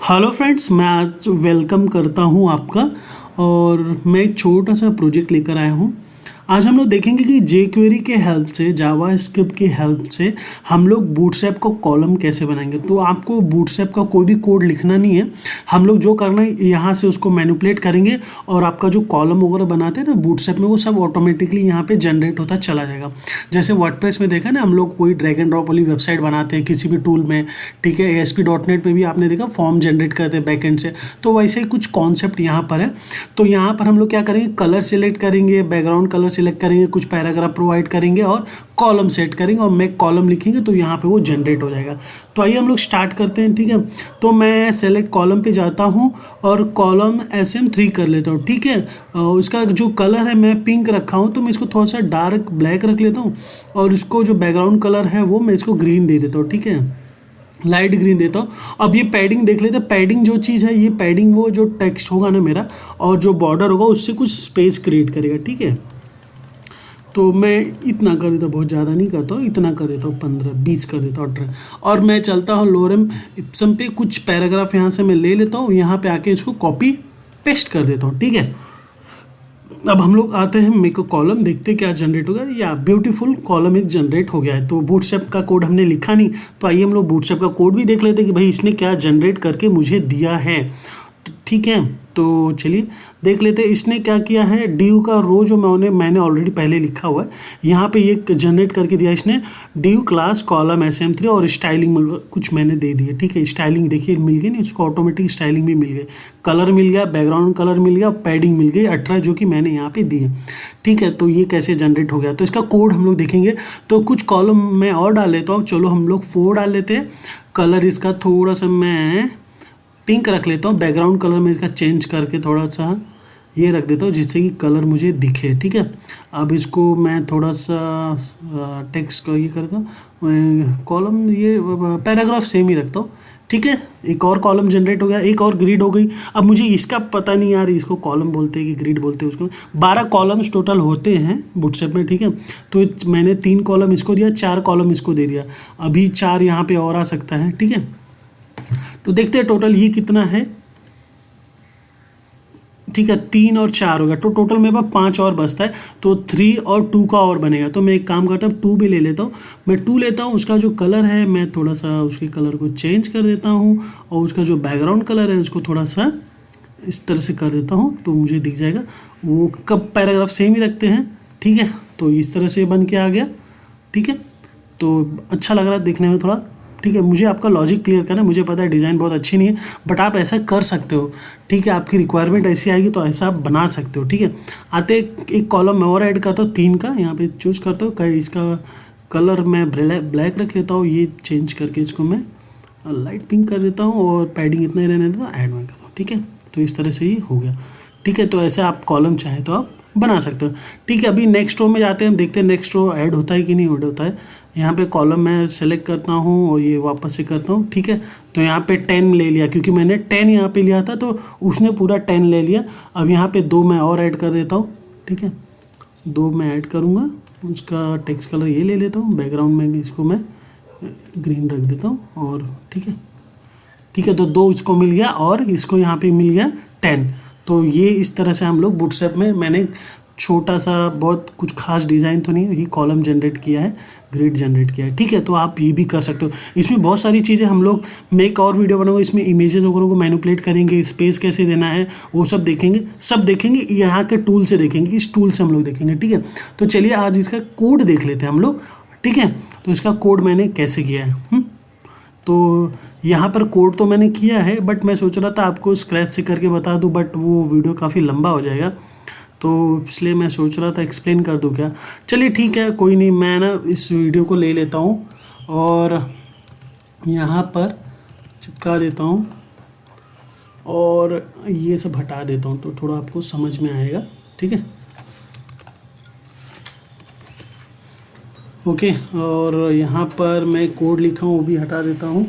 Hello friends, मैं आज welcome करता हूं आपका। और मैं एक छोटा सा प्रोजेक्ट लेकर आया हूं। आज हम लोग देखेंगे कि जेक्वेरी के हेल्प से, जावा स्क्रिप्ट की हेल्प से हम लोग बूटस्ट्रैप को कॉलम कैसे बनाएंगे। तो आपको बूटस्ट्रैप का कोई भी कोड लिखना नहीं है। हम लोग जो करना है यहाँ से उसको मैनिपुलेट करेंगे और आपका जो कॉलम वगैरह बनाते हैं ना बूटस्ट्रैप में, वो सब ऑटोमेटिकली यहाँ पे जनरेट होता चला जाएगा। जैसे वर्डप्रेस में देखा ना, हम लोग कोई ड्रैग एंड ड्रॉप वाली वेबसाइट बनाते हैं किसी भी टूल में, ठीक है। ASP.NET में भी आपने देखा फॉर्म जनरेट करते हैं बैकएंड से। तो वैसे ही कुछ कॉन्सेप्ट यहाँ पर है। तो यहाँ पर हम लोग क्या करेंगे, कलर सेलेक्ट करेंगे, बैकग्राउंड कलर सेलेक्ट करेंगे, कुछ पैराग्राफ प्रोवाइड करेंगे और कॉलम सेट करेंगे और मेक कॉलम लिखेंगे तो यहाँ पे वो जनरेट हो जाएगा। तो आइए हम लोग स्टार्ट करते हैं, ठीक है। तो मैं सेलेक्ट कॉलम पे जाता हूँ और कॉलम SM3 कर लेता हूँ, ठीक है। उसका जो कलर है मैं पिंक रखा हूँ, तो मैं इसको थोड़ा सा डार्क ब्लैक रख लेता हूँ और इसको जो बैकग्राउंड कलर है वो मैं इसको ग्रीन दे देता हूँ, ठीक है, लाइट ग्रीन देता हूँ। अब ये पैडिंग देख लेते हैं। पैडिंग जो चीज़ है, ये पैडिंग वो जो टेक्स्ट होगा ना मेरा और जो बॉर्डर होगा उससे कुछ स्पेस क्रिएट करेगा, ठीक है। तो मैं इतना कर देता हूँ, बहुत ज़्यादा नहीं करता हूँ, इतना कर देता हूँ, 15-20 कर देता हूँ, 18। और मैं चलता हूँ लोरेम इप्सम पे, कुछ पैराग्राफ यहाँ से मैं ले लेता हूँ, यहाँ पे आके इसको कॉपी पेस्ट कर देता हूँ, ठीक है। अब हम लोग आते हैं मेक अ कॉलम, देखते हैं क्या जनरेट होगा। या ब्यूटीफुल कॉलम एक जनरेट हो गया है। तो बूटस्ट्रैप का कोड हमने लिखा नहीं, तो आइए हम लोग बूटस्ट्रैप का कोड भी देख लेते हैं कि भाई इसने क्या जनरेट करके मुझे दिया है, ठीक है। तो चलिए देख लेते हैं इसने क्या किया है। डिव का रो जो मैंने ऑलरेडी पहले लिखा हुआ है, यहाँ पे ये जनरेट करके दिया इसने, डिव क्लास कॉलम SM3 और स्टाइलिंग कुछ मैंने दे दिया, ठीक है। स्टाइलिंग देखिए मिल गई ना, इसको ऑटोमेटिक स्टाइलिंग भी मिल गई, कलर मिल गया, बैकग्राउंड कलर मिल गया, पैडिंग मिल गई 18 जो कि मैंने यहाँ पे दी है, ठीक है। तो ये कैसे जनरेट हो गया, तो इसका कोड हम लोग देखेंगे। तो कुछ कॉलम मैं और डाल लेता हूँ, चलो हम लोग 4 डाल लेते हैं। कलर इसका थोड़ा सा मैं पिंक रख लेता हूँ, बैकग्राउंड कलर में इसका चेंज करके थोड़ा सा ये रख देता हूँ जिससे कि कलर मुझे दिखे, ठीक है। अब इसको मैं थोड़ा सा टेक्स्ट को ये करता हूँ, कॉलम ये पैराग्राफ सेम ही रखता हूँ, ठीक है। एक और कॉलम जनरेट हो गया, एक और ग्रिड हो गई। अब मुझे इसका पता नहीं यार, इसको कॉलम बोलते हैं कि ग्रिड बोलते हैं उसको। 12 कॉलम्स टोटल होते हैं बूटस्ट्रैप में, ठीक है। तो मैंने 3 कॉलम इसको दिया, 4 कॉलम इसको दे दिया, अभी 4 यहाँ पे और आ सकता है, ठीक है। तो देखते हैं टोटल ये कितना है, ठीक है। 3 और 4 होगा, तो टोटल मेरे पास 5 और बचता है। तो 3 और 2 का और बनेगा। तो मैं एक काम करता हूँ, 2 भी ले लेता हूँ। मैं 2 लेता हूँ, उसका जो कलर है मैं थोड़ा सा उसके कलर को चेंज कर देता हूँ और उसका जो बैकग्राउंड कलर है उसको थोड़ा सा इस तरह से कर देता हूँ, तो मुझे दिख जाएगा। वो कब पैराग्राफ सेम ही रखते हैं, ठीक है। तो इस तरह से बन के आ गया, ठीक है। तो अच्छा लग रहा है देखने में थोड़ा, ठीक है। मुझे आपका लॉजिक क्लियर करना है, मुझे पता है डिज़ाइन बहुत अच्छी नहीं है, बट आप ऐसा कर सकते हो, ठीक है। आपकी रिक्वायरमेंट ऐसी आएगी तो ऐसा आप बना सकते हो, ठीक है। आते एक कॉलम मैं और ऐड करता हूँ, 3 का यहाँ पे चूज़ करता हूँ। इसका कलर मैं ब्लैक रख लेता हूँ, ये चेंज करके इसको मैं लाइट पिंक कर देता हूँ और पैडिंग इतना ही रहने देता हूँ, ऐड में करता हूँ, ठीक है। तो इस तरह से ही हो गया, ठीक है। तो ऐसे आप कॉलम चाहे तो आप बना सकते हो, ठीक है। अभी नेक्स्ट रो में जाते हैं, देखते हैं नेक्स्ट रो ऐड होता है कि नहीं ऐड होता है। यहाँ पे कॉलम मैं सेलेक्ट करता हूँ और ये वापस से करता हूँ, ठीक है। तो यहाँ पे 10 ले लिया, क्योंकि मैंने 10 यहाँ पे लिया था तो उसने पूरा 10 ले लिया। अब यहाँ पे 2 मैं और ऐड कर देता हूँ, ठीक है। 2 मैं ऐड करूँगा, उसका टेक्स्ट कलर ये ले लेता हूँ, बैकग्राउंड में इसको मैं ग्रीन रख देता हूँ और ठीक है, ठीक है। तो 2 इसको मिल गया और इसको यहाँ पे मिल गया 10। तो ये इस तरह से हम लोग बूटस्ट्रैप में मैंने छोटा सा, बहुत कुछ खास डिज़ाइन तो नहीं, ये कॉलम जनरेट किया है, ग्रिड जनरेट किया है, ठीक है। तो आप ये भी कर सकते हो। इसमें बहुत सारी चीज़ें हम लोग मेक और वीडियो बनाऊंगा, इसमें इमेजेस वगैरह को मैनिपुलेट करेंगे, स्पेस कैसे देना है वो सब देखेंगे यहाँ के टूल से देखेंगे, इस टूल से हम लोग देखेंगे, ठीक है। तो चलिए आज इसका कोड देख लेते हैं हम लोग, ठीक है। तो इसका कोड मैंने कैसे किया है, तो यहाँ पर कोड तो मैंने किया है, बट मैं सोच रहा था आपको स्क्रैच से करके बता दूँ, बट वो वीडियो काफ़ी लंबा हो जाएगा, तो इसलिए मैं सोच रहा था एक्सप्लेन कर दूँ क्या। चलिए ठीक है, कोई नहीं, मैं ना इस वीडियो को ले लेता हूँ और यहाँ पर चिपका देता हूँ और ये सब हटा देता हूँ, तो थोड़ा आपको समझ में आएगा, ठीक है। ओके, और यहाँ पर मैं कोड लिखा हूँ वो भी हटा देता हूँ,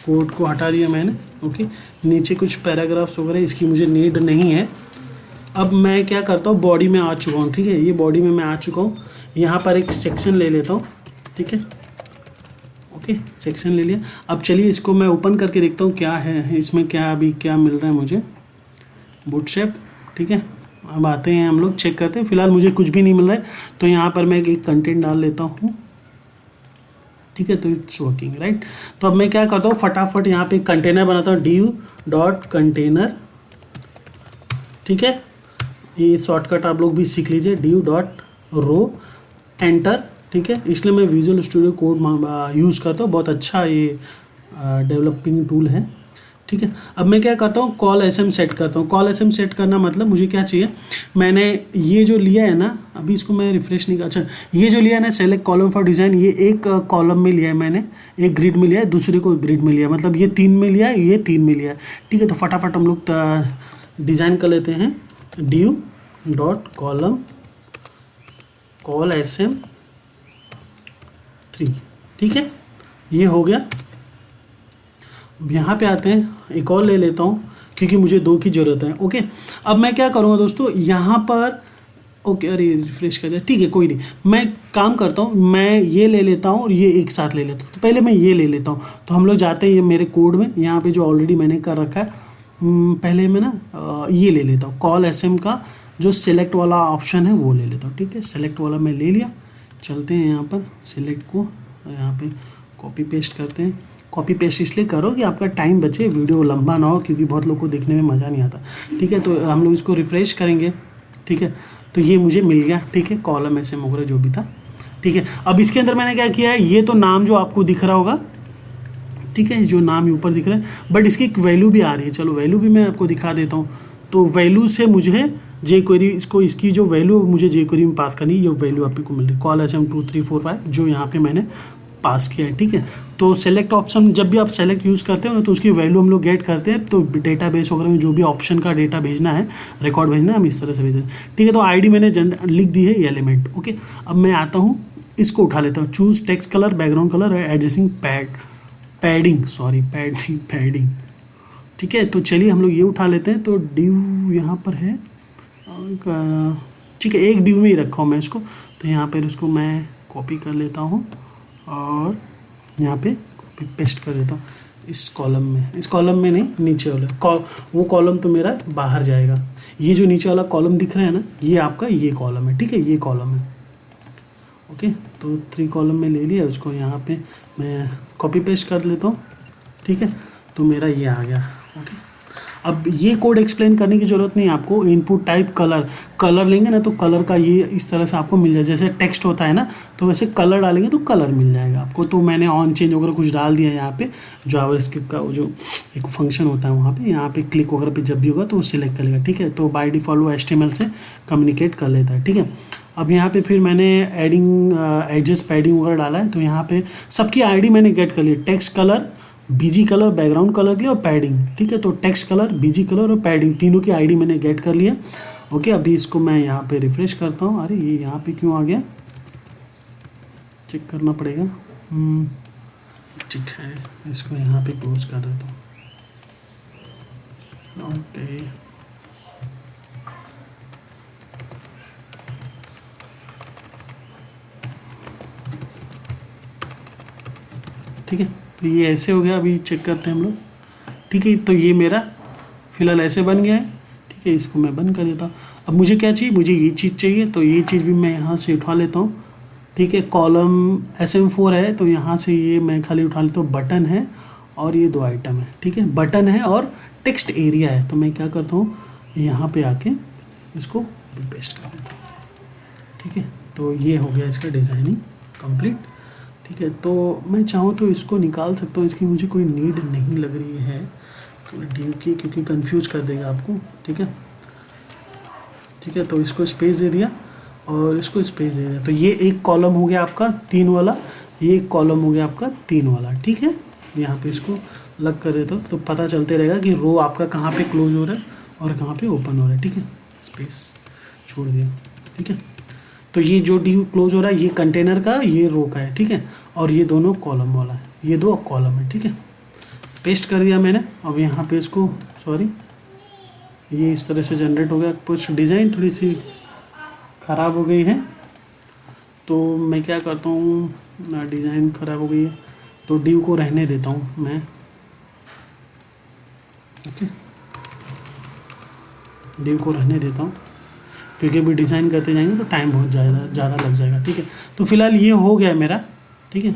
कोड को हटा दिया मैंने, ओके। नीचे कुछ पैराग्राफ्स वगैरह इसकी मुझे नीड नहीं है। अब मैं क्या करता हूँ, बॉडी में आ चुका हूँ, ठीक है। ये बॉडी में मैं आ चुका हूँ, यहाँ पर एक सेक्शन ले लेता हूँ, ठीक है, ओके, सेक्शन ले लिया। अब चलिए इसको मैं ओपन करके देखता हूँ क्या है इसमें, क्या अभी क्या मिल रहा है मुझे। बूटस्ट्रैप, ठीक है। अब आते हैं हम लोग, चेक करते हैं। फिलहाल मुझे कुछ भी नहीं मिल रहा है, तो यहाँ पर मैं एक कंटेंट डाल लेता हूँ, ठीक है। तो इट्स वर्किंग, राइट। तो अब मैं क्या करता हूँ, फटाफट यहाँ पे एक कंटेनर बनाता हूँ, div.container, ठीक है। ये शॉर्टकट आप लोग भी सीख लीजिए, div.row, एंटर, ठीक है। इसलिए मैं विजुअल स्टूडियो कोड यूज़ करता हूँ, बहुत अच्छा ये डेवलपिंग टूल है, ठीक है। अब मैं क्या करता हूँ, कॉल एसएम सेट करता हूँ। कॉल एसएम सेट करना मतलब मुझे क्या चाहिए, मैंने ये जो लिया है ना, अभी इसको मैं रिफ्रेश नहीं कर, अच्छा ये जो लिया है ना, सेलेक्ट कॉलम फॉर डिज़ाइन, ये एक कॉलम में लिया है मैंने, एक ग्रिड में लिया है, दूसरे को ग्रिड में लिया है, मतलब ये 3 में लिया है, ये 3 में लिया है, ठीक है। तो फटाफट हम लोग डिज़ाइन कर लेते हैं, div.column कॉल एसएम 3, ठीक है। ये हो गया। यहाँ पे आते हैं, एक और ले लेता हूँ क्योंकि मुझे 2 की ज़रूरत है, ओके। अब मैं क्या करूँगा दोस्तों, यहाँ पर, ओके, अरे रिफ्रेश कर दिया, ठीक है, कोई नहीं। मैं काम करता हूँ, मैं ये ले लेता हूँ और ये एक साथ ले लेता हूँ। तो पहले मैं ये ले लेता हूँ। तो हम लोग जाते हैं ये मेरे कोड में, यहाँ पे जो ऑलरेडी मैंने कर रखा है। पहले मैं ना ये ले लेता हूँ, कॉल एसएम का जो सेलेक्ट वाला ऑप्शन है वो ले लेता हूँ, ठीक है। सेलेक्ट वाला मैं ले लिया। चलते हैं यहाँ पर, सेलेक्ट को यहाँ पे कॉपी पेस्ट करते हैं। कॉपी पेस्ट इसलिए करो कि आपका टाइम बचे, वीडियो लंबा ना हो, क्योंकि बहुत लोग को देखने में मज़ा नहीं आता, ठीक है। तो हम लोग इसको रिफ़्रेश करेंगे, ठीक है। तो ये मुझे मिल गया, ठीक है, कॉलम एसएम वगैरह जो भी था, ठीक है। अब इसके अंदर मैंने क्या किया है, ये तो नाम जो आपको दिख रहा होगा, ठीक है, जो नाम ऊपर दिख रहा है, बट इसकी एक वैल्यू भी आ रही है। चलो वैल्यू भी मैं आपको दिखा देता हूँ। तो वैल्यू से मुझे जे क्वेरी, इसकी जो वैल्यू मुझे जे क्वेरी में पास करनी है, ये वैल्यू आपको मिल रही है, कॉल एसएम 2 3 4 5, जो यहाँ पे मैंने पास किया है, ठीक है। तो सेलेक्ट ऑप्शन, जब भी आप सेलेक्ट यूज़ करते हो ना, तो उसकी वैल्यू हम लोग गेट करते हैं। तो डेटाबेस वगैरह में जो भी ऑप्शन का डेटा भेजना है, रिकॉर्ड भेजना है, हम इस तरह से भेजते हैं, ठीक है। तो आईडी मैंने लिख दी है, ये एलिमेंट, ओके। अब मैं आता हूँ, इसको उठा लेता हूँ, choose text colour, background colour, adjusting padding, ठीक है। तो चलिए हम लोग ये उठा लेते हैं। तो डिव यहाँ पर है, ठीक है, एक डिव में ही रखा हूँ मैं इसको। तो यहाँ पर इसको मैं कॉपी कर लेता हूँ और यहाँ पे कॉपी पेस्ट कर देता हूँ इस कॉलम में नहीं, नीचे वाला वो कॉलम तो मेरा बाहर जाएगा। ये जो नीचे वाला कॉलम दिख रहा है ना, ये आपका ये कॉलम है, ठीक है, ये कॉलम है, ओके। तो 3 कॉलम में ले लिया, उसको यहाँ पे मैं कॉपी पेस्ट कर लेता हूँ, ठीक है। तो मेरा ये आ गया, ओके। अब ये कोड एक्सप्लेन करने की ज़रूरत नहीं है आपको। इनपुट टाइप कलर लेंगे ना, तो कलर का ये इस तरह से आपको मिल जाए, जैसे टेक्स्ट होता है ना, तो वैसे कलर डालेंगे तो कलर मिल जाएगा आपको। तो मैंने ऑन चेंज वगैरह कुछ डाल दिया यहाँ पे, जावास्क्रिप्ट का वो जो एक फंक्शन होता है वहाँ पे, यहाँ पे क्लिक वगैरह पे जब भी होगा तो वो सिलेक्ट करेगा, ठीक है। तो बाय डिफ़ॉल्ट वो HTML से कम्युनिकेट कर लेता है, ठीक है। अब यहाँ पे फिर मैंने एडजस्ट पैडिंग वगैरह डाला है। तो यहाँ पे सबकी ID मैंने गेट कर ली, text colour, BG colour, background colour के लिए और पैडिंग, ठीक है। तो टेक्स्ट कलर, बीजी कलर और पैडिंग तीनों की आईडी मैंने गेट कर लिया, ओके। अभी इसको मैं यहाँ पे रिफ्रेश करता हूँ। अरे ये यहाँ पे क्यों आ गया, चेक करना पड़ेगा, ठीक है। इसको यहाँ पे क्लोज कर देता हूँ, ओके। ठीक है, तो ये ऐसे हो गया। अभी चेक करते हैं हम लोग, ठीक है। तो ये मेरा फिलहाल ऐसे बन गया है, ठीक है। इसको मैं बंद कर देता हूँ। अब मुझे क्या चाहिए, मुझे ये चीज़ चाहिए, तो ये चीज़ भी मैं यहाँ से उठा लेता हूँ, ठीक है। कॉलम SM4 है, तो यहाँ से ये मैं खाली उठा लेता हूँ, बटन है और ये 2 आइटम है, ठीक है। बटन है और टेक्स्ट एरिया है। तो मैं क्या करता हूँ, यहाँ पे आके इसको पेस्ट कर देता हूँ, ठीक है। तो ये हो गया इसका डिज़ाइनिंग कंप्लीट, ठीक है। तो मैं चाहूँ तो इसको निकाल सकता हूँ, इसकी मुझे कोई नीड नहीं लग रही है डिव की, क्योंकि कंफ्यूज कर देगा आपको, ठीक है, ठीक है। तो इसको स्पेस दे दिया और इसको स्पेस दे दिया। तो ये एक कॉलम हो गया आपका 3 वाला, ये एक कॉलम हो गया आपका 3 वाला, ठीक है। यहाँ पे इसको लग कर देता हूँ, तो पता चलते रहेगा कि रो आपका कहाँ पे क्लोज हो रहा है और कहाँ पे ओपन हो रहा है, ठीक है। स्पेस छोड़ दिया, ठीक है। तो ये जो डिव क्लोज हो रहा है, ये कंटेनर का, ये रो का है, ठीक है। और ये दोनों कॉलम वाला है, ये 2 कॉलम है, ठीक है। पेस्ट कर दिया मैंने। अब यहाँ पे इसको, सॉरी, ये इस तरह से जनरेट हो गया। कुछ डिज़ाइन थोड़ी सी ख़राब हो गई है, तो मैं क्या करता हूँ, डिज़ाइन ख़राब हो गई है, तो div को रहने देता हूँ मैं, ओके, div को रहने देता हूँ क्योंकि अभी डिज़ाइन करते जाएंगे तो टाइम बहुत ज़्यादा लग जाएगा, ठीक है। तो फिलहाल ये हो गया मेरा, ठीक है।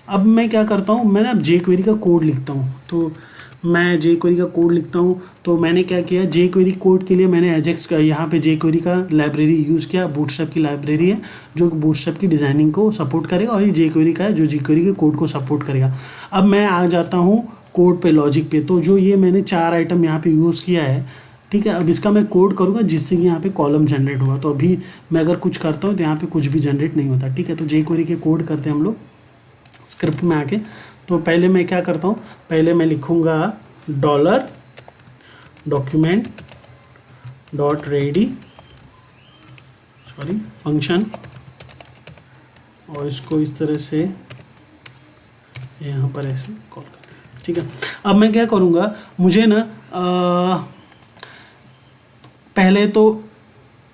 अब मैं क्या करता हूँ, मैंने अब jQuery का कोड लिखता हूँ। तो मैं jQuery का कोड लिखता हूँ, तो मैंने क्या किया, jQuery कोड के लिए मैंने एजेक्स का यहाँ पे jQuery का लाइब्रेरी यूज़ किया। बूटस्ट्रैप की लाइब्रेरी है जो बूटस्ट्रैप की डिज़ाइनिंग को सपोर्ट करेगा, और ये jQuery का है जो jQuery के कोड को सपोर्ट करेगा। अब मैं आ जाता हूँ कोड पे, लॉजिक पे। तो जो ये मैंने 4 आइटम यहाँ पे यूज़ किया है, ठीक है। अब इसका मैं कोड करूँगा जिससे कि यहाँ पे कॉलम जनरेट होगा। तो अभी मैं अगर कुछ करता हूँ तो यहाँ पे कुछ भी जनरेट नहीं होता, ठीक है। तो jQuery के कोड करते हैं हम लोग स्क्रिप्ट में आके। तो पहले मैं क्या करता हूँ, पहले मैं लिखूँगा $document डॉट रेडी फंक्शन, और इसको इस तरह से यहाँ पर ऐसे कॉल करते हैं, ठीक है। अब मैं क्या करूँगा, मुझे ना पहले तो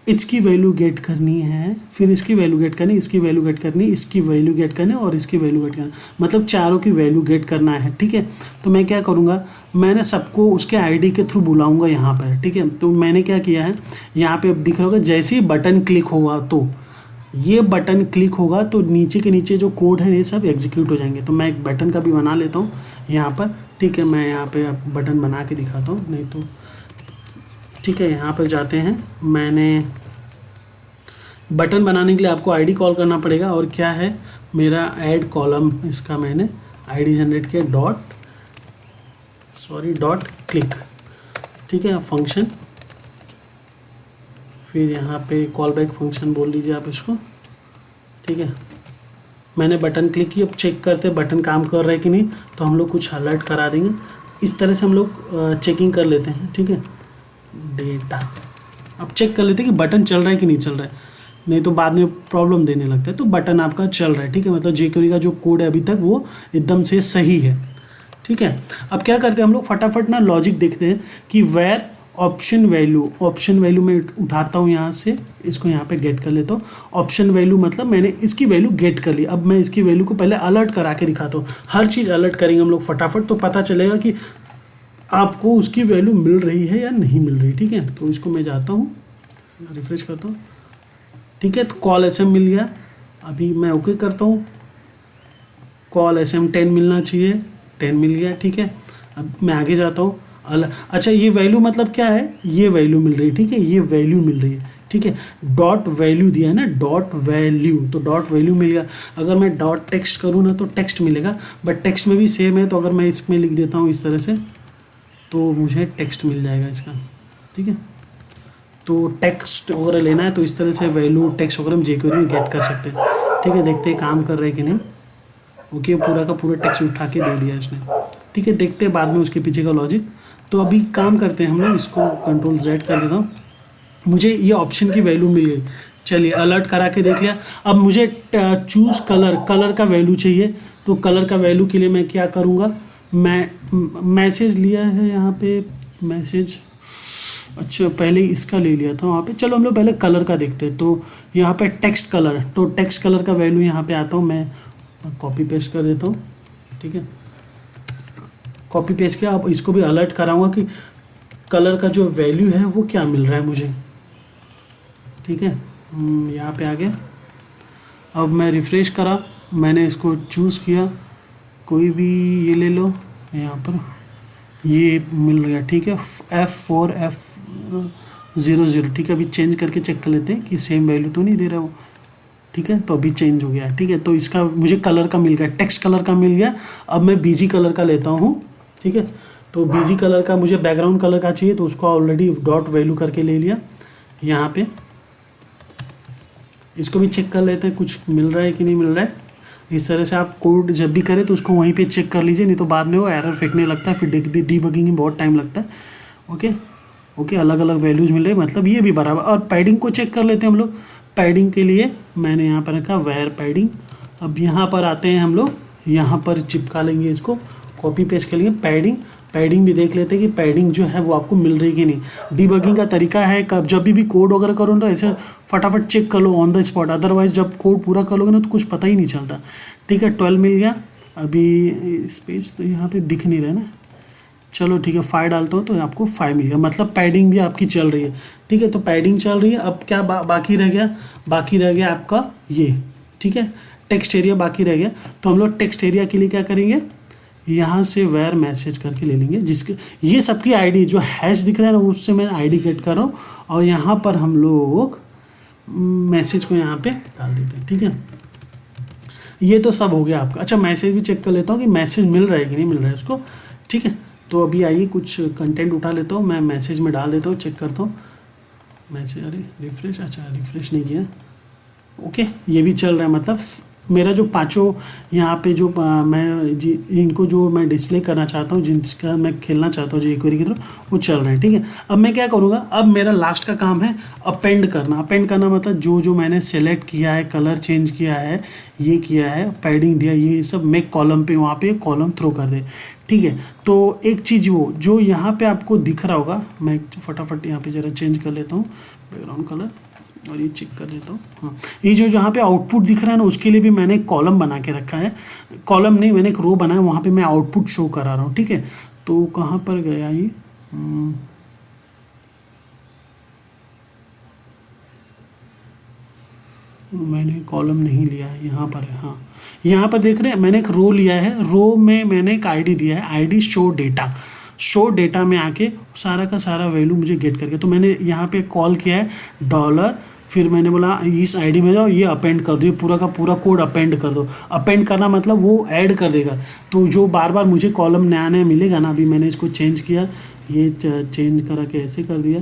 इसकी वैल्यू गेट करनी है, फिर इसकी वैल्यू गेट करनी, इसकी वैल्यू गेट करनी, इसकी वैल्यू गेट करनी और इसकी वैल्यू गेट करना, मतलब चारों की वैल्यू गेट करना है, ठीक है। तो मैं क्या करूँगा, मैंने सबको उसके आईडी के थ्रू बुलाऊंगा यहाँ पर, ठीक है। तो मैंने क्या किया है, यहाँ पे अब दिख रहा होगा, जैसे ही बटन क्लिक होगा, तो ये बटन क्लिक होगा तो नीचे के नीचे जो कोड है ये सब एग्जीक्यूट हो जाएंगे। तो मैं एक बटन का भी बना लेता हूँ यहाँ पर, ठीक है। मैं यहाँ पे बटन बना के दिखाता हूँ, नहीं तो ठीक है। यहाँ पर जाते हैं, मैंने बटन बनाने के लिए आपको आईडी कॉल करना पड़ेगा, और क्या है मेरा ऐड कॉलम, इसका मैंने आईडी जनरेट किया डॉट क्लिक, ठीक है, फंक्शन। फिर यहाँ पे कॉल बैक फंक्शन बोल लीजिए आप इसको, ठीक है। मैंने बटन क्लिक किया, अब चेक करते बटन काम कर रहा है कि नहीं, तो हम लोग कुछ अलर्ट करा देंगे। इस तरह से हम लोग चेकिंग कर लेते हैं, ठीक है। डेटा अब चेक कर लेते हैं कि बटन चल रहा है कि नहीं चल रहा है, नहीं तो बाद में प्रॉब्लम देने लगता है। तो बटन आपका चल रहा है, ठीक है, मतलब jQuery का जो कोड है अभी तक वो एकदम से सही है, ठीक है। अब क्या करते हैं हम लोग, फटाफट ना लॉजिक देखते हैं कि वेयर ऑप्शन वैल्यू मैं उठाता हूँ यहाँ से, इसको यहाँ पे गेट कर लेता हूँ। ऑप्शन वैल्यू मतलब मैंने इसकी वैल्यू गेट कर ली। अब मैं इसकी वैल्यू को पहले अलर्ट करा के दिखाता हूँ। हर चीज़ अलर्ट करेंगे हम लोग फटाफट, तो पता चलेगा कि आपको उसकी वैल्यू मिल रही है या नहीं मिल रही, ठीक है। तो इसको मैं जाता हूँ, रिफ्रेश करता हूँ, ठीक है। तो कॉल SM मिल गया, अभी मैं ओके करता हूँ, कॉल SM 10 मिलना चाहिए, 10 मिल गया, ठीक है। अब मैं आगे जाता हूँ, अच्छा ये वैल्यू मतलब क्या है, ये वैल्यू मिल रही है, ठीक है, ये वैल्यू मिल रही है, ठीक है। डॉट वैल्यू दिया है ना, डॉट वैल्यू, तो डॉट वैल्यू मिल गया। अगर मैं डॉट टेक्स्ट करूँ ना तो टेक्स्ट मिलेगा, बट टेक्स्ट में भी सेम है। तो अगर मैं इसमें लिख देता हूँ इस तरह से, तो मुझे टेक्स्ट मिल जाएगा इसका, ठीक है। तो टेक्स्ट वगैरह लेना है तो इस तरह से वैल्यू टेक्स्ट वगैरह हम jQuery में गेट कर सकते हैं, ठीक है। देखते हैं काम कर रहे हैं कि नहीं। ओके, पूरा का पूरा टेक्स्ट उठा के दे दिया इसने, ठीक है। देखते हैं बाद में उसके पीछे का लॉजिक। तो अभी काम करते हैं हम लोग, इसको Ctrl Z कर देता हूँ। मुझे ये ऑप्शन की वैल्यू मिल गई, चलिए अलर्ट करा के देख लिया। अब मुझे चूज़ कलर का वैल्यू चाहिए। तो कलर का वैल्यू के लिए मैं क्या करूँगा, मैं मैसेज लिया है यहाँ पे, मैसेज, अच्छा पहले इसका ले लिया था वहाँ पे। चलो हम लोग पहले कलर का देखते हैं। तो यहाँ पे टेक्स्ट कलर, तो टेक्स्ट कलर का वैल्यू यहाँ पे आता हूँ, मैं कॉपी पेस्ट कर देता हूँ, ठीक है। कॉपी पेस्ट किया। अब इसको भी अलर्ट कराऊंगा कि कलर का जो वैल्यू है वो क्या मिल रहा है मुझे, ठीक है। यहाँ पे आ गया। अब मैं रिफ्रेश करा, मैंने इसको चूज़ किया, कोई भी ये ले लो, यहाँ पर ये मिल गया, ठीक है। F4 F00, ठीक है। अभी चेंज करके चेक कर लेते हैं कि सेम वैल्यू तो नहीं दे रहा वो, ठीक है। तो अभी चेंज हो गया, ठीक है। तो इसका मुझे कलर का मिल गया, टेक्स्ट कलर का मिल गया। अब मैं BG कलर का लेता हूँ, ठीक है। तो BG कलर का मुझे बैकग्राउंड कलर का चाहिए, तो उसको ऑलरेडी डॉट वैल्यू करके ले लिया यहाँ पे। इसको भी चेक कर लेते हैं कुछ मिल रहा है कि नहीं मिल रहा है। इस तरह से आप कोड जब भी करें तो उसको वहीं पे चेक कर लीजिए, नहीं तो बाद में वो एरर फेंकने लगता है, फिर डीबगिंग में बहुत टाइम लगता है। ओके, अलग अलग वैल्यूज़ मिल रहे हैं, मतलब ये भी बराबर। और पैडिंग को चेक कर लेते हैं हम लोग। पैडिंग के लिए मैंने यहाँ पर रखा वेयर पैडिंग। अब यहाँ पर आते हैं हम लोग, यहाँ पर चिपका लेंगे इसको, कॉपी पेस्ट कर लेंगे। पैडिंग भी देख लेते हैं कि पैडिंग जो है वो आपको मिल रही कि नहीं। डीबगिंग का तरीका है, कब जब भी कोड वगैरह करो ना ऐसे फटाफट चेक कर लो ऑन द स्पॉट, अदरवाइज जब कोड पूरा कर लोगे ना तो कुछ पता ही नहीं चलता, ठीक है। 12 मिल गया। अभी स्पेस तो यहाँ पे दिख नहीं रहा है ना, चलो ठीक है 5 डालता हूँ तो आपको 5 मिल गया, मतलब पैडिंग भी आपकी चल रही है। ठीक है, तो पैडिंग चल रही है। अब क्या बाकी रह गया, बाकी रह गया आपका ये, ठीक है, टेक्स्ट एरिया बाकी रह गया। तो हम लोग टेक्स्ट एरिया के लिए क्या करेंगे, यहाँ से वेयर मैसेज करके ले लेंगे, जिसके ये सबकी आईडी जो हैश दिख रहा है ना उससे मैं आईडी गेट कर रहा हूँ, और यहाँ पर हम लोग मैसेज को यहाँ पे डाल देते हैं। ठीक है, ये तो सब हो गया आपका। अच्छा, मैसेज भी चेक कर लेता हूँ कि मैसेज मिल रहा है कि नहीं मिल रहा है उसको। ठीक है, तो अभी आइए कुछ कंटेंट उठा लेता हूँ, मैं मैसेज में डाल देता हूँ, चेक करता हूँ मैसेज। अरे रिफ्रेश, अच्छा रिफ्रेश नहीं किया। ओके, ये भी चल रहा है, मतलब मेरा जो पांचों यहाँ पे जो इनको जो मैं डिस्प्ले करना चाहता हूँ, जिनका मैं खेलना चाहता हूँ जो इक्वेरी की तरफ, वो चल रहे हैं। ठीक है, अब मैं क्या करूँगा, अब मेरा लास्ट का काम है अपेंड करना। अपेंड करना मतलब जो जो मैंने सेलेक्ट किया है, कलर चेंज किया है, ये किया है, पैडिंग दिया, ये सब मेक कॉलम पे वहाँ पे कॉलम थ्रो कर दे। ठीक है, तो एक चीज़ वो जो यहाँ पे आपको दिख रहा होगा, मैं फटाफट यहाँ पे ज़रा चेंज कर लेता हूँ बैकग्राउंड कलर, और ये चेक कर लेता हूँ। हाँ, ये जो जहाँ पे आउटपुट दिख रहा है ना, उसके लिए भी मैंने एक कॉलम बना के रखा है, कॉलम नहीं मैंने एक रो बनाया, वहाँ पे मैं आउटपुट शो करा रहा हूँ। ठीक है, तो कहाँ पर गया ये, मैंने कॉलम नहीं लिया है, यहाँ पर है। हाँ, यहाँ पर देख रहे हैं मैंने एक रो लिया है, रो में मैंने एक आईडी दिया है, ID show data. Show data में आके सारा का सारा वैल्यू मुझे गेट करके, तो मैंने यहाँ पे कॉल किया है डॉलर, फिर मैंने बोला इस आईडी में जाओ, ये अपेंड कर दो, ये पूरा का पूरा कोड अपेंड कर दो। अपेंड करना मतलब वो ऐड कर देगा, तो जो बार बार मुझे कॉलम नया नया मिलेगा ना, अभी मैंने इसको चेंज किया, ये चेंज करा के ऐसे कर दिया,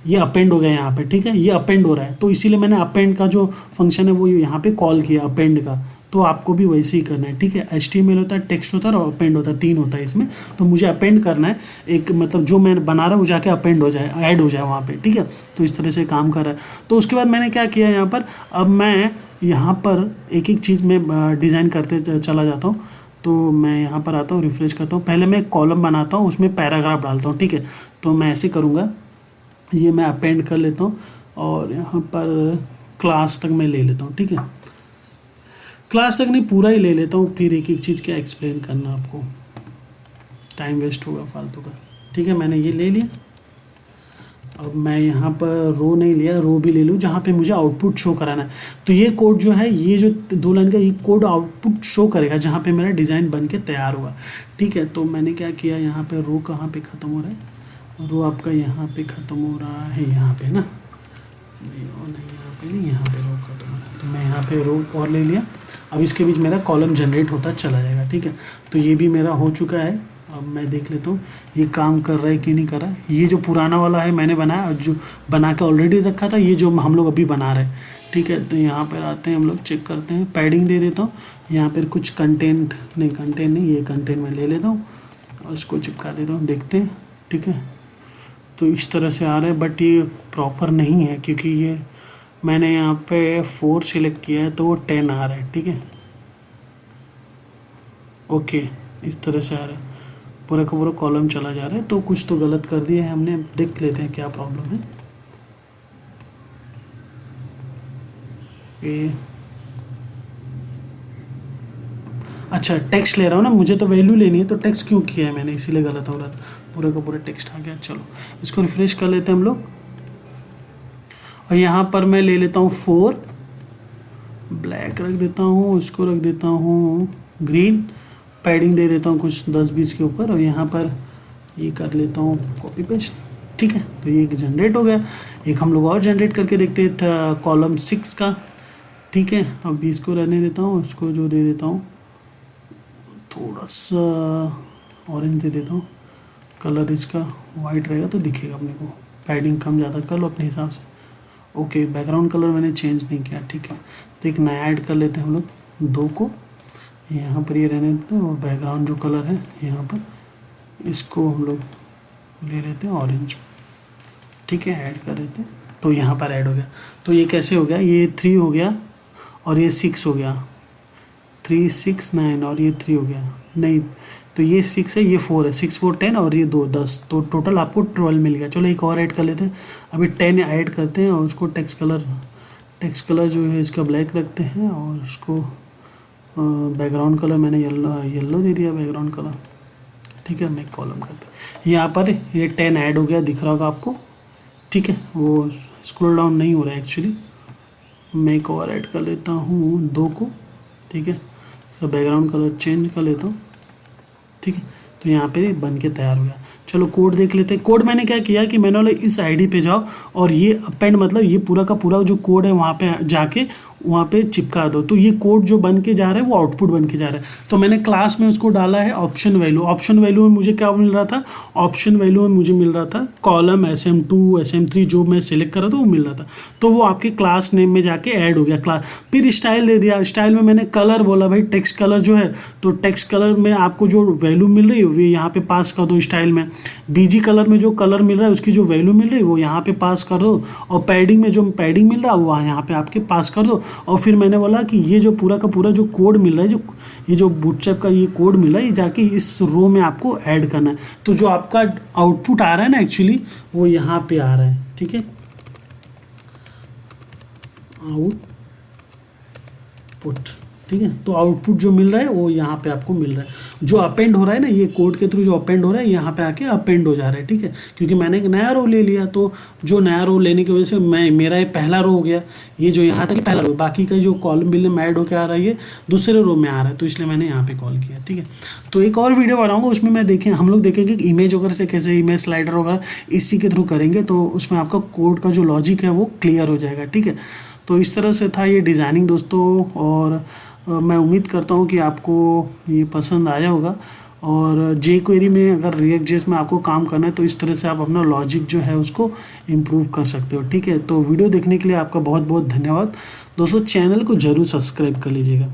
ये अपेंड हो गया यहाँ पे। ठीक है, ये अपेंड हो रहा है, तो इसीलिए मैंने अपेंड का जो फंक्शन है वो यहाँ पे कॉल किया अपेंड का। तो आपको भी वैसे ही करना है। ठीक है, HTML होता है, टेक्स्ट होता है और अपेंड होता है, 3 होता है इसमें। तो मुझे अपेंड करना है, एक मतलब जो मैं बना रहा हूँ वो जाके अपेंड हो जाए, ऐड हो जाए वहाँ पे। ठीक है, तो इस तरह से काम कर रहा है। तो उसके बाद मैंने क्या किया यहाँ पर, अब मैं यहाँ पर एक एक चीज़ में डिज़ाइन करते चला जाता हूँ। तो मैं यहाँ पर आता हूँ, रिफ्रेश करता हूँ, पहले मैं एक कॉलम बनाता हूँ, उसमें पैराग्राफ डालता हूँ। ठीक है, तो मैं ऐसे करूँगा, ये मैं अपेंड कर लेता हूँ, और यहाँ पर क्लास तक मैं ले लेता हूँ। ठीक है, क्लास तक नहीं पूरा ही ले लेता हूँ, फिर एक एक चीज़ क्या एक्सप्लेन करना आपको, टाइम वेस्ट होगा फालतू का। ठीक है, मैंने ये ले लिया। अब मैं यहाँ पर रो नहीं लिया, रो भी ले लूँ जहाँ पे मुझे आउटपुट शो कराना है। तो ये कोड जो है, ये जो 2 लाइन का ये कोड आउटपुट शो करेगा जहाँ पे मेरा डिज़ाइन बन के तैयार हुआ। ठीक है, तो मैंने क्या किया, यहाँ पे रो कहाँ पे ख़त्म हो रहा है, रो आपका यहाँ पे ख़त्म हो रहा है, यहाँ पे ना, नहीं यहाँ पे नहीं, यहाँ पे रो ख़त्म हो रहा है, तो मैं यहाँ पे रो और ले लिया। अब इसके बीच मेरा कॉलम जनरेट होता चला जाएगा। ठीक है, तो ये भी मेरा हो चुका है। अब मैं देख लेता हूँ ये काम कर रहा है कि नहीं कर रहा है। ये जो पुराना वाला है मैंने बनाया, जो बना के ऑलरेडी रखा था, ये जो हम लोग अभी बना रहे हैं। ठीक है, तो यहाँ पर आते हैं हम लोग, चेक करते हैं, पैडिंग दे देता हूँ यहाँ पर, कुछ कंटेंट नहीं, ये कंटेंट मैं ले लेता हूँ और इसको चिपका देता हूँ, देखते हैं। ठीक है, तो इस तरह से आ रहा है, बट ये प्रॉपर नहीं है क्योंकि ये मैंने यहाँ पे 4 सिलेक्ट किया है तो वो 10 आ रहा है। ठीक है, ओके, इस तरह से आ रहा है, पूरा का पूरा कॉलम चला जा रहा है। तो कुछ तो गलत कर दिया है हमने, देख लेते हैं क्या प्रॉब्लम है। ये अच्छा, टेक्स्ट ले रहा हूँ ना, मुझे तो वैल्यू लेनी है, तो टेक्स्ट क्यों किया है मैंने, इसीलिए गलत हो रहा था। पूरा का पूरा टेक्स्ट आ गया। चलो इसको रिफ्रेश कर लेते हैं हम लोग, और यहाँ पर मैं ले लेता हूँ 4, ब्लैक रख देता हूँ, इसको रख देता हूँ ग्रीन, पैडिंग दे देता हूँ कुछ 10-20 के ऊपर, और यहाँ पर ये कर लेता हूँ कॉपी पेस्ट। ठीक है, तो ये जनरेट हो गया। एक हम लोग और जनरेट करके देखते थे कॉलम 6 का। ठीक है, अब इसको रहने देता हूँ, इसको जो दे देता हूँ थोड़ा सा ऑरेंज दे देता हूँ, कलर इसका वाइट रहेगा तो दिखेगा अपने को, पैडिंग कम ज़्यादा कर लो अपने हिसाब से। ओके, बैकग्राउंड कलर मैंने चेंज नहीं किया। ठीक है, तो एक नया ऐड कर लेते हैं हम लोग, 2 को यहाँ पर ये रहने देते हैं, और बैकग्राउंड जो कलर है यहाँ पर इसको हम लोग ले लेते हैं ऑरेंज। ठीक है, ऐड कर लेते हैं, तो यहाँ पर ऐड हो गया। तो ये कैसे हो गया, ये 3 हो गया और ये 6 हो गया, 3 6 9 और ये 3 हो गया, नहीं तो ये 6 है, ये 4 है, 6 4 10 और ये 2 10, तो टोटल आपको 12 मिल गया। चलो एक और ऐड कर लेते हैं, अभी 10 ऐड करते हैं, और उसको टेक्स्ट कलर जो है इसका ब्लैक रखते हैं, और उसको बैकग्राउंड कलर मैंने येलो दे दिया बैकग्राउंड कलर, ठीक है। मैं कॉलम करते हैं, यहाँ पर ये 10 ऐड हो गया, दिख रहा होगा आपको, ठीक है। वो स्क्रॉल डाउन नहीं हो रहा है एक्चुअली, मैं एक और ऐड कर लेता हूँ 2 को, ठीक है। तो बैकग्राउंड कलर चेंज कर लेता हूँ, ठीक है। तो यहाँ पे बन के तैयार हो गया। चलो कोड देख लेते हैं। कोड मैंने क्या किया कि मैंने बोला इस आईडी पे जाओ और ये अपेंड मतलब ये पूरा का पूरा जो कोड है वहाँ पे जाके वहाँ पे चिपका दो, तो ये कोड जो बन के जा रहा है वो आउटपुट बन के जा रहा है। तो मैंने क्लास में उसको डाला है ऑप्शन वैल्यू। ऑप्शन वैल्यू में मुझे क्या मिल रहा था, ऑप्शन वैल्यू में मुझे मिल रहा था कॉलम SM2 SM3 जो मैं सिलेक्ट कर रहा था वो मिल रहा था। तो वो आपके क्लास नेम में जाके ऐड हो गया क्लास। फिर स्टाइल दे दिया, स्टाइल में मैंने कलर बोला भाई टेक्स्ट कलर जो है, तो टेक्स्ट कलर में आपको जो वैल्यू मिल रही है वो यहाँ पे पास कर दो स्टाइल में। BG कलर में जो कलर मिल रहा है उसकी जो वैल्यू मिल रही है वो यहाँ पे पास कर दो, और पैडिंग में जो पैडिंग मिल रहा है वो यहाँ पे आपके पास कर दो। और फिर मैंने बोला कि ये जो पूरा का पूरा जो कोड मिल रहा है, जो ये जो बूटस्ट्रैप का ये कोड मिल रहा है, ये जाके इस रो में आपको ऐड करना है। तो जो आपका आउटपुट आ रहा है ना एक्चुअली वो यहाँ पे आ रहा है, ठीक है। आउटपुट, ठीक है। तो आउटपुट जो मिल रहा है वो यहाँ पे आपको मिल रहा है। जो अपेंड हो रहा है ना, ये कोड के थ्रू जो अपेंड हो रहा है यहाँ पे आके अपेंड हो जा रहा है, ठीक है। क्योंकि मैंने एक नया रो ले लिया, तो जो नया रो लेने की वजह से मेरा ये पहला रो हो गया, ये जो यहाँ तक पहला रो, बाकी का जो कॉलम बिल में ऐड होकर आ रहा है ये दूसरे रो में आ रहा है, तो इसलिए मैंने यहाँ पे कॉल किया, ठीक है। तो एक और वीडियो बनाऊंगा उसमें मैं हम लोग देखेंगे कि इमेज वगैरह से कैसे इमेज स्लाइडर वगैरह इसी के थ्रू करेंगे, तो उसमें आपका कोड का जो लॉजिक है वो क्लियर हो जाएगा, ठीक है। तो इस तरह से था ये डिज़ाइनिंग दोस्तों, और मैं उम्मीद करता हूँ कि आपको ये पसंद आया होगा। और jQuery में अगर React.js में आपको काम करना है तो इस तरह से आप अपना लॉजिक जो है उसको इम्प्रूव कर सकते हो, ठीक है। तो वीडियो देखने के लिए आपका बहुत बहुत धन्यवाद दोस्तों। चैनल को ज़रूर सब्सक्राइब कर लीजिएगा।